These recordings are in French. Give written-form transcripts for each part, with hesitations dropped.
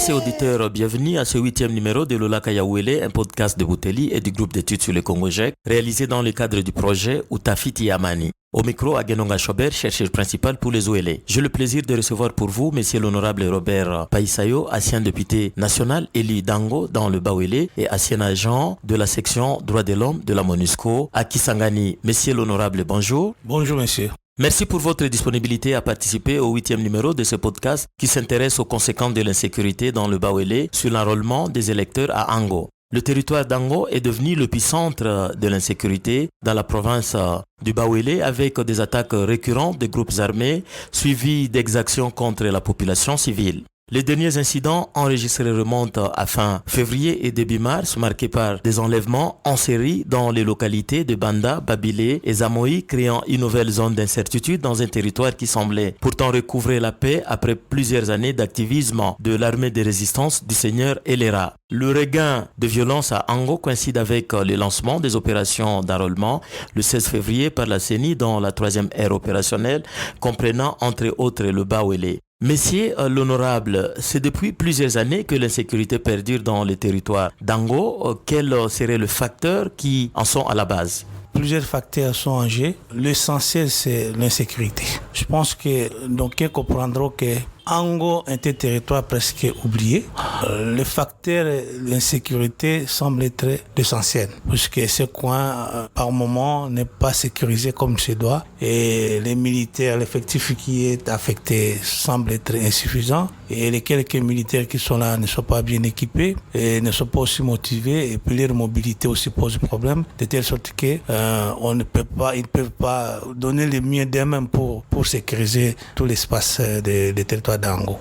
Auditrices et auditeurs, bienvenue à ce 8e numéro de Lola Kayawele, un podcast de Bouteli et du groupe d'études sur le Congo-GEC, réalisé dans le cadre du projet Utafiti Yamani. Au micro, Agenonga Schobert, chercheur principal pour les OLE. J'ai le plaisir de recevoir pour vous, monsieur l'honorable Robert Païsayo, ancien député national élu d'Ango dans le Bawele et ancien agent de la section droits de l'homme de la MONUSCO à Kisangani. Monsieur l'honorable, bonjour. Bonjour, monsieur. Merci pour votre disponibilité à participer au 8e numéro de ce podcast qui s'intéresse aux conséquences de l'insécurité dans le Bawele sur l'enrôlement des électeurs à Ango. Le territoire d'Ango est devenu l'épicentre de l'insécurité dans la province du Bawele avec des attaques récurrentes de groupes armés suivies d'exactions contre la population civile. Les derniers incidents enregistrés remontent à fin février et début mars, marqués par des enlèvements en série dans les localités de Banda, Babilé et Zamoï, créant une nouvelle zone d'incertitude dans un territoire qui semblait pourtant recouvrer la paix après plusieurs années d'activisme de l'armée de résistance du Seigneur Elera. Le regain de violence à Ango coïncide avec le lancement des opérations d'enrôlement le 16 février par la CENI dans la 3e ère opérationnelle, comprenant entre autres le Bawele. Messieurs l'honorable, c'est depuis plusieurs années que l'insécurité perdure dans le territoire d'Ango. Quel serait le facteur qui en sont à la base? Plusieurs facteurs sont en jeu. L'essentiel, c'est l'insécurité. Je pense que donc comprendront que Ango est un territoire presque oublié. Le facteur de l'insécurité semble être essentiel, puisque ce coin, par moment, n'est pas sécurisé comme se doit. Et les militaires, l'effectif qui est affecté semble être insuffisant. Et les quelques militaires qui sont là ne sont pas bien équipés et ne sont pas aussi motivés. Et puis leur mobilité aussi pose problème, de telle sorte que ils ne peuvent pas donner le mieux d'eux-mêmes pour sécuriser tout l'espace des territoires d'Ango.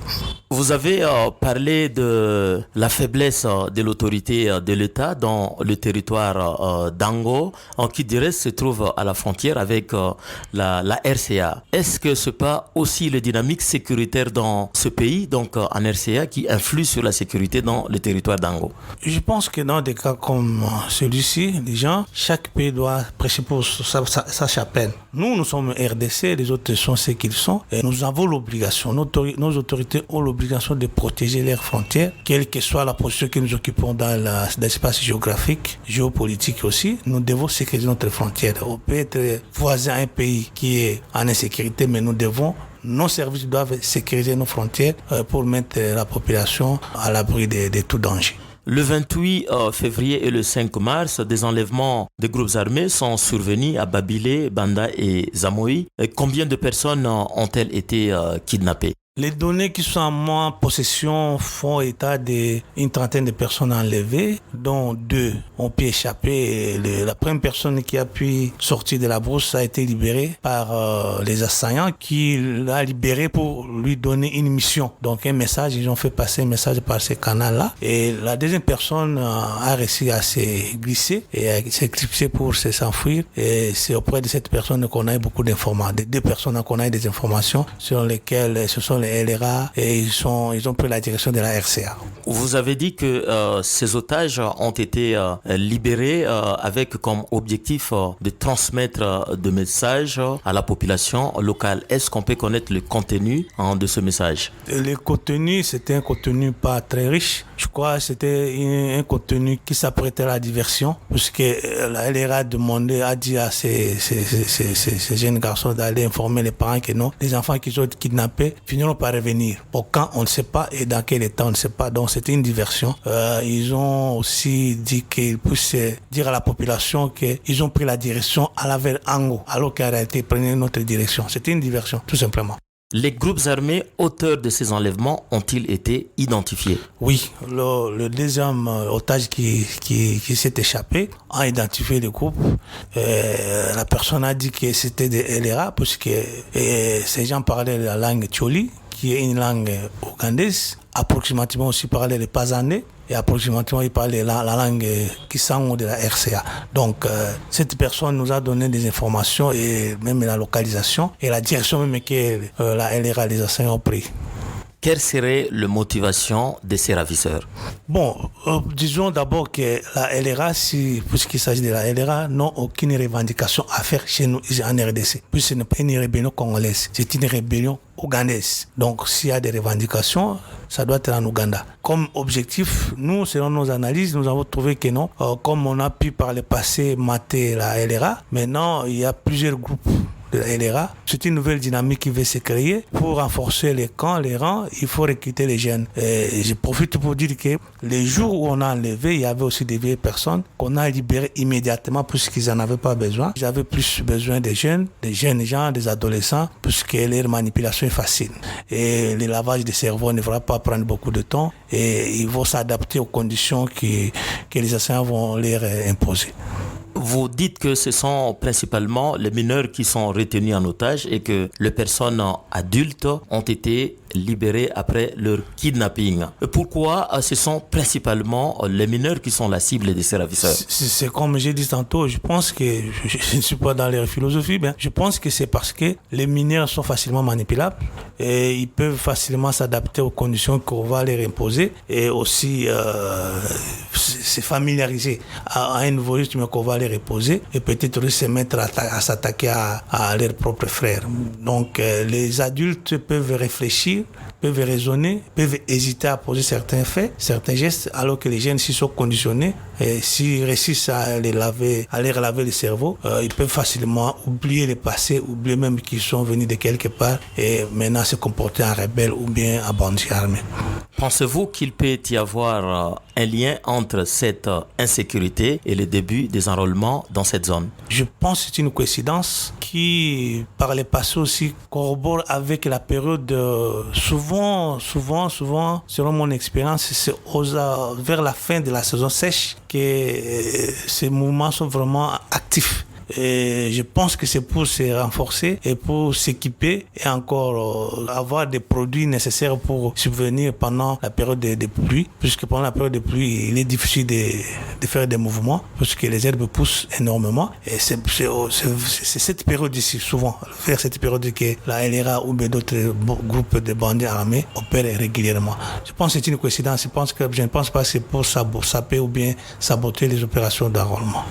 Vous avez parlé de la faiblesse de l'autorité de l'État dans le territoire d'Ango, qui dirait se trouve à la frontière avec la RCA. Est-ce que ce n'est pas aussi la dynamique sécuritaire dans ce pays, donc en RCA, qui influe sur la sécurité dans le territoire d'Ango? Je pense que dans des cas comme celui-ci, chaque pays doit prêcher pour sa chapelle. Nous sommes RDC, les autres sont ce qu'ils sont. Et nous avons l'obligation, nos autorités ont l'obligation de protéger leurs frontières, quelle que soit la position que nous occupons dans l'espace géographique, géopolitique aussi. Nous devons sécuriser notre frontière. On peut être voisin à un pays qui est en insécurité, mais nos services doivent sécuriser nos frontières pour mettre la population à l'abri de tout danger. Le 28 février et le 5 mars, des enlèvements de groupes armés sont survenus à Babilé, Banda et Zamoï. Combien de personnes ont-elles été kidnappées? Les données qui sont en ma possession font état d'une trentaine de personnes enlevées, dont 2 ont pu échapper. La première personne qui a pu sortir de la brousse a été libérée par les assaillants qui l'a libéré pour lui donner une mission. Donc un message, ils ont fait passer un message par ce canal-là. Et la deuxième personne a réussi à se glisser et à s'éclipser pour s'enfuir. Et c'est auprès de cette personne qu'on a eu beaucoup d'informations. Des 2 personnes qu'on a eu des informations sur lesquelles ce sont les LRA et ils ont pris la direction de la RCA. Vous avez dit que ces otages ont été libérés avec comme objectif de transmettre des messages à la population locale. Est-ce qu'on peut connaître le contenu de ce message? Le contenu, c'était un contenu pas très riche. Je crois que c'était un contenu qui s'apprêtait à la diversion, puisque la LRA a dit à ces jeunes garçons d'aller informer les parents que non, les enfants qu'ils ont kidnappés finiront par revenir. Au camp, on ne sait pas, et dans quel état, on ne sait pas. Donc, c'était une diversion. Ils ont aussi dit qu'ils puissent dire à la population qu'ils ont pris la direction à la vers Ango, alors qu'en réalité, ils prenaient une autre direction. C'était une diversion, tout simplement. Les groupes armés auteurs de ces enlèvements ont-ils été identifiés? Oui, le deuxième otage qui s'est échappé a identifié le groupe. La personne a dit que c'était des LRA, parce que ces gens parlaient la langue Tcholi, qui est une langue ougandaise. Approximativement aussi parlaient le Pazandé. Et approximativement, il parlait la langue Kisango de la RCA. Donc, cette personne nous a donné des informations et même la localisation et la direction même que la LRA, les assaillants ont pris. Quelle serait la motivation de ces ravisseurs? Bon, disons d'abord que la LRA, puisqu'il s'agit de la LRA, n'ont aucune revendication à faire chez nous en RDC. Puis ce n'est pas une rébellion congolaise, c'est une rébellion ougandaise. Donc s'il y a des revendications, ça doit être en Ouganda. Comme objectif, nous, selon nos analyses, nous avons trouvé que non. Comme on a pu par le passé mater la LRA, maintenant il y a plusieurs groupes de la LRA. C'est une nouvelle dynamique qui veut se créer. Pour renforcer les camps, les rangs, il faut recruter les jeunes. Et je profite pour dire que les jours où on a enlevé, il y avait aussi des vieilles personnes qu'on a libérées immédiatement puisqu'ils n'en avaient pas besoin. Ils avaient plus besoin des jeunes gens, des adolescents, puisque leur manipulation est facile. Et le lavage des cerveaux ne va pas prendre beaucoup de temps et ils vont s'adapter aux conditions que les enseignants vont leur imposer. Vous dites que ce sont principalement les mineurs qui sont retenus en otage et que les personnes adultes ont été libérées après leur kidnapping. Pourquoi ce sont principalement les mineurs qui sont la cible de ces ravisseurs? C'est comme j'ai dit tantôt, je pense que, je ne suis pas dans leur philosophie, mais je pense que c'est parce que les mineurs sont facilement manipulables et ils peuvent facilement s'adapter aux conditions qu'on va leur imposer et aussi se familiariser à un nouveau rythme qu'on va leur imposer et peut-être se mettre à s'attaquer à leurs propres frères. Donc les adultes peuvent réfléchir, peuvent raisonner, peuvent hésiter à poser certains faits, certains gestes, alors que les jeunes, s'ils sont conditionnés, et s'ils réussissent à leur laver le cerveau, ils peuvent facilement oublier le passé, oublier même qu'ils sont venus de quelque part et maintenant se comporter en rebelle ou bien en bandit armé. Pensez-vous qu'il peut y avoir un lien entre cette insécurité et le début des enrôlements dans cette zone? Je pense que c'est une coïncidence qui, par le passé aussi, corrobore avec la période souvent, selon mon expérience, c'est vers la fin de la saison sèche que ces mouvements sont vraiment actifs. Et je pense que c'est pour se renforcer et pour s'équiper et encore avoir des produits nécessaires pour subvenir pendant la période de pluie, puisque pendant la période de pluie, il est difficile de faire des mouvements, puisque les herbes poussent énormément. Et c'est cette période ici, souvent, vers cette période que la LRA ou d'autres groupes de bandits armés opèrent régulièrement. Je pense que c'est une coïncidence. Je ne pense pas que c'est pour saper ou bien saboter les opérations d'enrôlement.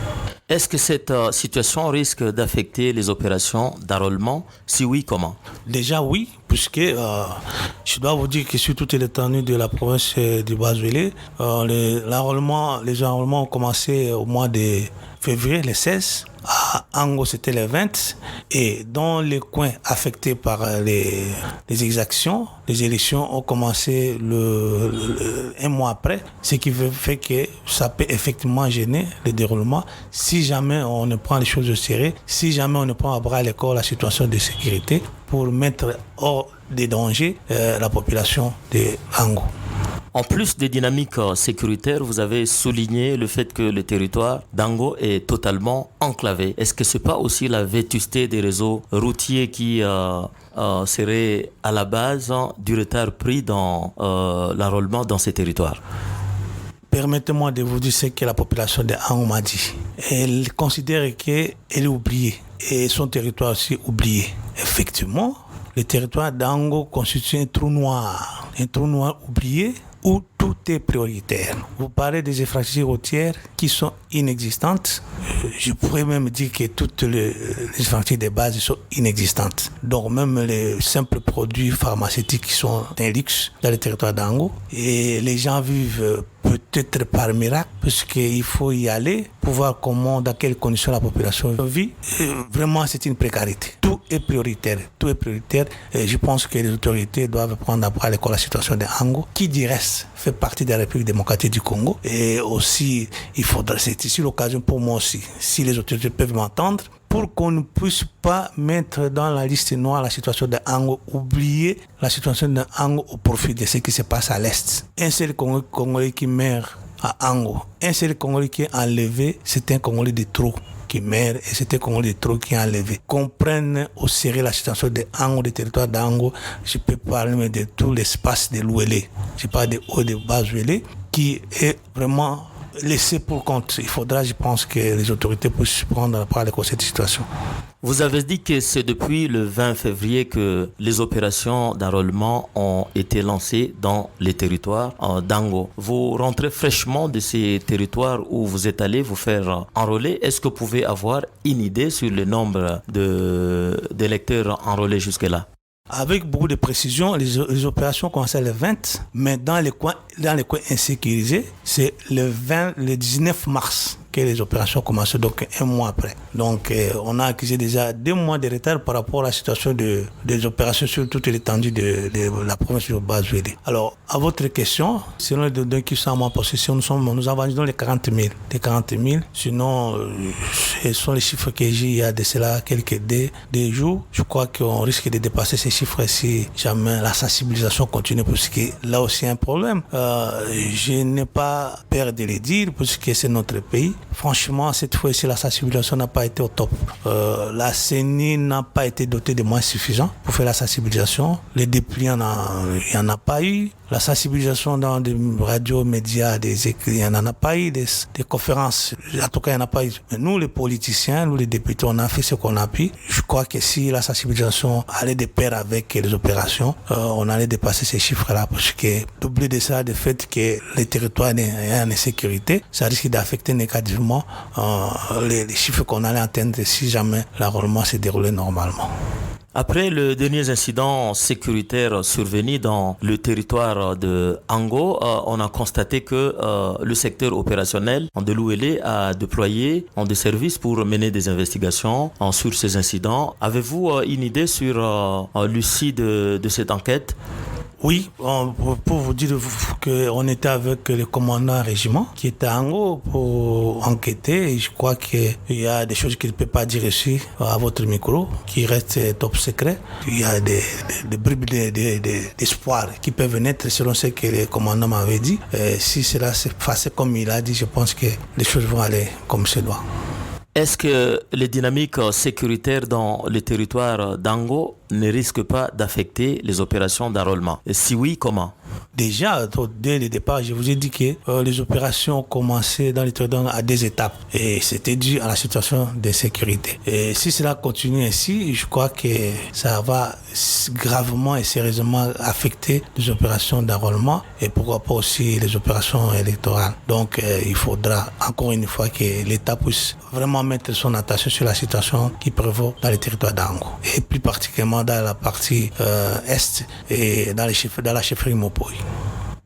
Est-ce que cette situation risque d'affecter les opérations d'enrôlement? Si oui, comment? Déjà oui, puisque je dois vous dire que sur toute l'étendue de la province du Bas-Ouélé, les enrôlements ont commencé au mois de février, le 16. À Ango, c'était le 20. Et dans les coins affectés par les exactions, les élections ont commencé un mois après, ce qui fait que ça peut effectivement gêner le déroulement si jamais on ne prend les choses au sérieux, si jamais on ne prend à bras le corps la situation de sécurité pour mettre hors de danger la population de Ango. En plus des dynamiques sécuritaires, vous avez souligné le fait que le territoire d'Ango est totalement enclavé. Est-ce que ce n'est pas aussi la vétusté des réseaux routiers qui serait à la base du retard pris dans l'enrôlement dans ces territoires? Permettez-moi de vous dire ce que la population de Ango m'a dit. Elle considère qu'elle est oubliée et son territoire aussi oublié. Effectivement, le territoire d'Ango constitue un trou noir oublié où tout est prioritaire. Vous parlez des infrastructures routières qui sont inexistantes. Je pourrais même dire que toutes les infrastructures de base sont inexistantes. Donc même les simples produits pharmaceutiques qui sont un luxe dans le territoire d'Ango. Et les gens vivent peut-être par miracle, puisqu'il faut y aller pour voir dans quelles conditions la population vit. Vraiment, c'est une précarité. Tout est prioritaire. Et je pense que les autorités doivent prendre à bras la situation de Ango, qui du reste fait partie de la République démocratique du Congo. Et aussi, c'est ici l'occasion pour moi aussi, si les autorités peuvent m'entendre, pour qu'on ne puisse pas mettre dans la liste noire la situation de Ango, oublier la situation de Ango au profit de ce qui se passe à l'Est. Un seul Congolais qui meurt à Ango, un seul Congolais qui est enlevé, c'est un Congolais de trop qui meurt et c'est un Congolais de trop qui est enlevé. Qu'on prenne au sérieux la situation de Ango, des territoires d'Ango. Je peux parler de tout l'espace de l'Ouélé. Je parle de haut de bas Ouélé qui est vraiment laisser pour compte. Il faudra, je pense, que les autorités puissent prendre part de cette situation. Vous avez dit que c'est depuis le 20 février que les opérations d'enrôlement ont été lancées dans les territoires d'Ango. Vous rentrez fraîchement de ces territoires où vous êtes allé vous faire enrôler. Est-ce que vous pouvez avoir une idée sur le nombre d'électeurs enrôlés jusque-là? Avec beaucoup de précision, les opérations commençaient le 20, mais dans les coins insécurisés, c'est le 19 mars que les opérations commencent, donc un mois après. Donc on a accusé déjà 2 mois de retard par rapport à la situation des opérations sur toute l'étendue de la province de Bas-Wélé. Alors, à votre question, selon les données qui sont en ma possession, nous avançons les 40 000. Les 40 000, sinon, ce sont les chiffres que j'ai il y a de cela quelques des jours. Je crois qu'on risque de dépasser ces chiffres si jamais la sensibilisation continue, parce que là aussi un problème. Je n'ai pas peur de le dire, parce que c'est notre pays. Franchement, cette fois-ci, la sensibilisation n'a pas été au top. La CENI n'a pas été dotée de moyens suffisants pour faire la sensibilisation. Les dépliants, il n'y en a pas eu. La sensibilisation dans des radios, médias, des écrits, il n'y en a pas eu. Des conférences, en tout cas, il n'y en a pas eu. Mais nous, les politiciens, nous, les députés, on a fait ce qu'on a pu. Je crois que si la sensibilisation allait de pair avec les opérations, on allait dépasser ces chiffres-là. Parce que, d'oublier de ça, le fait que les territoires sont en insécurité, ça risque d'affecter négativement les chiffres qu'on allait atteindre si jamais l'enrôlement s'est déroulé normalement. Après le dernier incident sécuritaire survenu dans le territoire de Ango, on a constaté que le secteur opérationnel de l'Ouélé a déployé des services pour mener des investigations sur ces incidents. Avez-vous une idée sur l'issue de cette enquête? Oui, pour vous dire qu'on était avec le commandant régiment qui était à Ango pour enquêter. Et je crois qu'il y a des choses qu'il ne peut pas dire ici à votre micro, qui restent top secret. Il y a des bribes d'espoir qui peuvent naître selon ce que le commandant m'avait dit. Et si cela s'est passé comme il a dit, je pense que les choses vont aller comme se doit. Est-ce que les dynamiques sécuritaires dans le territoire d'Ango ne risquent pas d'affecter les opérations d'enrôlement? Et si oui, comment? Déjà, dès le départ, je vous ai dit que les opérations ont commencé dans le territoire à 2 étapes. Et c'était dû à la situation de sécurité. Et si cela continue ainsi, je crois que ça va gravement et sérieusement affecter les opérations d'enrôlement et pourquoi pas aussi les opérations électorales. Donc, il faudra encore une fois que l'État puisse vraiment mettre son attention sur la situation qui prévaut dans le territoire d'Ango. Et plus particulièrement dans la partie est et dans la chefferie Mopoi.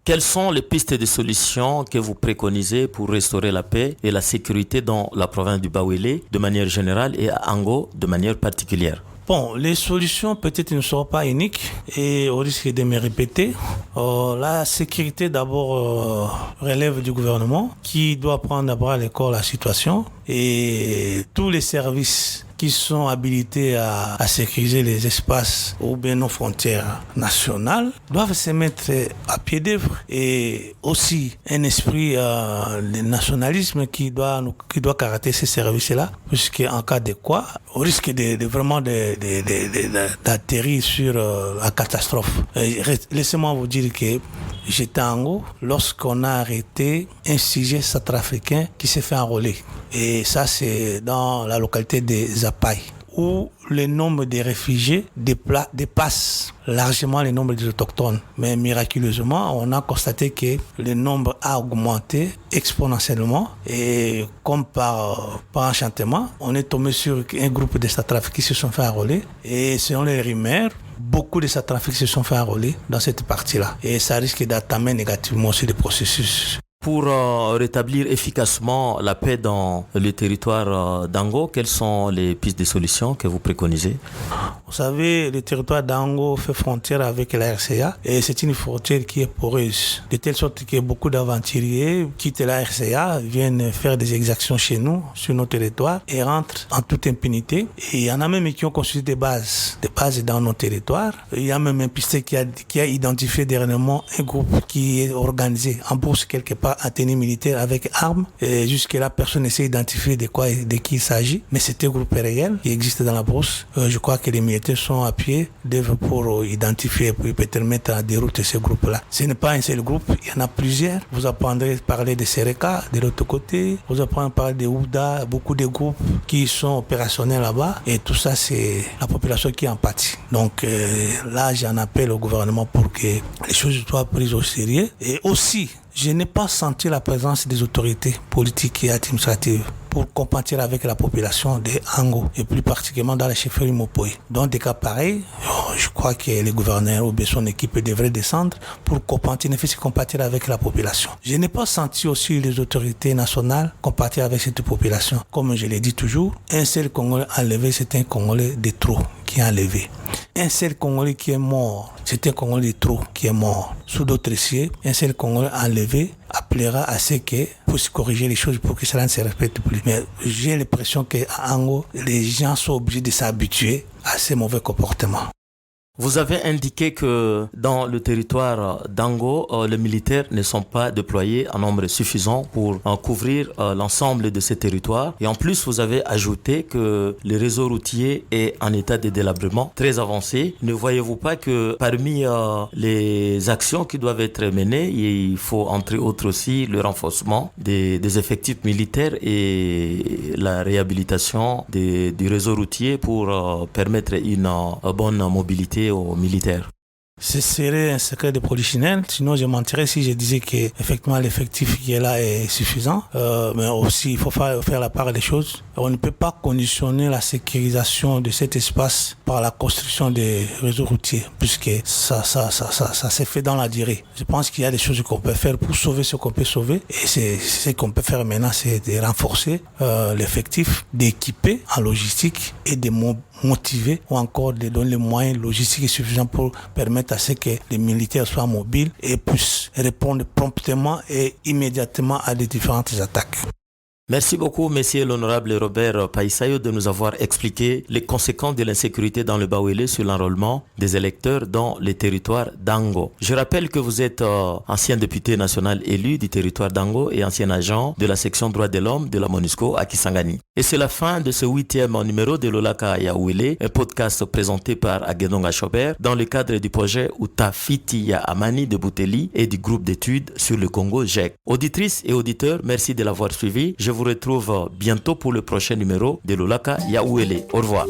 Quelles sont les pistes de solutions que vous préconisez pour restaurer la paix et la sécurité dans la province du Bawélé de manière générale et à Ango de manière particulière? Bon, les solutions peut-être ne seront pas uniques et au risque de me répéter. La sécurité d'abord relève du gouvernement qui doit prendre d'abord à l'école la situation et tous les services qui sont habilités à sécuriser les espaces ou bien nos frontières nationales doivent se mettre à pied d'œuvre et aussi un esprit de nationalisme qui doit caractériser ces services-là, puisque en cas de quoi, au risque de vraiment d'atterrir sur la catastrophe. Laissez-moi vous dire que j'étais en Ango lorsqu'on a arrêté un sujet centrafricain qui s'est fait enrôler. Et ça, c'est dans la localité de Zapai, où le nombre de réfugiés dépasse largement le nombre des autochtones. Mais miraculeusement, on a constaté que le nombre a augmenté exponentiellement. Et comme par enchantement, on est tombé sur un groupe de centrafricains qui se sont fait enrôler. Et selon les rumeurs, beaucoup de centrafricains se sont fait enrôler dans cette partie-là. Et ça risque d'entamer négativement aussi le processus. Pour rétablir efficacement la paix dans le territoire d'Ango, quelles sont les pistes de solutions que vous préconisez? Vous savez, le territoire d'Ango fait frontière avec la RCA et c'est une frontière qui est poreuse, de telle sorte que beaucoup d'aventuriers quittent la RCA, viennent faire des exactions chez nous, sur nos territoires et rentrent en toute impunité. Et il y en a même qui ont construit des bases dans nos territoires. Il y a même un pisteur qui a identifié dernièrement un groupe qui est organisé en bourse quelque part en tenue militaire avec armes. Et jusque-là, personne n'essaie d'identifier de qui il s'agit. Mais c'est un groupe réel qui existe dans la brousse. Je crois que les militaires autorités sont à pied d'œuvre pour identifier et puis peut-être mettre en déroute ces groupes-là. Ce n'est pas un seul groupe, il y en a plusieurs. Vous apprendrez à parler de Sereka de l'autre côté, vous apprendrez à parler de Ouda, beaucoup de groupes qui sont opérationnels là-bas et tout ça c'est la population qui en pâtit. Donc là j'en appelle au gouvernement pour que les choses soient prises au sérieux et aussi je n'ai pas senti la présence des autorités politiques et administratives pour compatir avec la population de Ango et plus particulièrement dans la chefferie Mopoy. Dans des cas pareils, je crois que les gouverneurs ou bien son équipe devraient descendre pour compatir avec la population. Je n'ai pas senti aussi les autorités nationales compatir avec cette population. Comme je l'ai dit toujours, un seul Congolais enlevé, c'est un Congolais de trop qui est enlevé. Un seul Congolais qui est mort, c'est un Congolais de trop qui est mort. Sous d'autres cieux, un seul Congolais enlevé appellera à ce que pour se corriger les choses pour que cela ne se répète plus. Mais j'ai l'impression qu'à Ango, les gens sont obligés de s'habituer à ces mauvais comportements. Vous avez indiqué que dans le territoire d'Ango, les militaires ne sont pas déployés en nombre suffisant pour couvrir l'ensemble de ces territoires. Et en plus, vous avez ajouté que le réseau routier est en état de délabrement très avancé. Ne voyez-vous pas que parmi les actions qui doivent être menées, il faut entre autres aussi le renforcement des effectifs militaires et la réhabilitation du réseau routier pour permettre une bonne mobilité aux militaires? Ce serait un secret de polichinelle, sinon je mentirais si je disais que effectivement l'effectif qui est là est suffisant, mais aussi il faut faire la part des choses. On ne peut pas conditionner la sécurisation de cet espace par la construction des réseaux routiers, puisque ça s'est fait dans la durée. Je pense qu'il y a des choses qu'on peut faire pour sauver ce qu'on peut sauver, et ce qu'on peut faire maintenant, c'est de renforcer l'effectif, d'équiper en logistique et de motiver ou encore de donner les moyens logistiques suffisants pour permettre à ce que les militaires soient mobiles et puissent répondre promptement et immédiatement à des différentes attaques. Merci beaucoup, Monsieur l'honorable Robert Païsayo, de nous avoir expliqué les conséquences de l'insécurité dans le Bawele sur l'enrôlement des électeurs dans les territoires d'Ango. Je rappelle que vous êtes ancien député national élu du territoire d'Ango et ancien agent de la section droits de l'homme de la MONUSCO à Kisangani. Et c'est la fin de ce 8e numéro de Lolaka Yaouélé, un podcast présenté par Aguedonga Chobert dans le cadre du projet Utafiti Ya Amani de Bouteli et du groupe d'études sur le Congo GEC. Auditrices et auditeurs, merci de l'avoir suivi. Je vous retrouve bientôt pour le prochain numéro de Lolaka Yaouélé. Au revoir.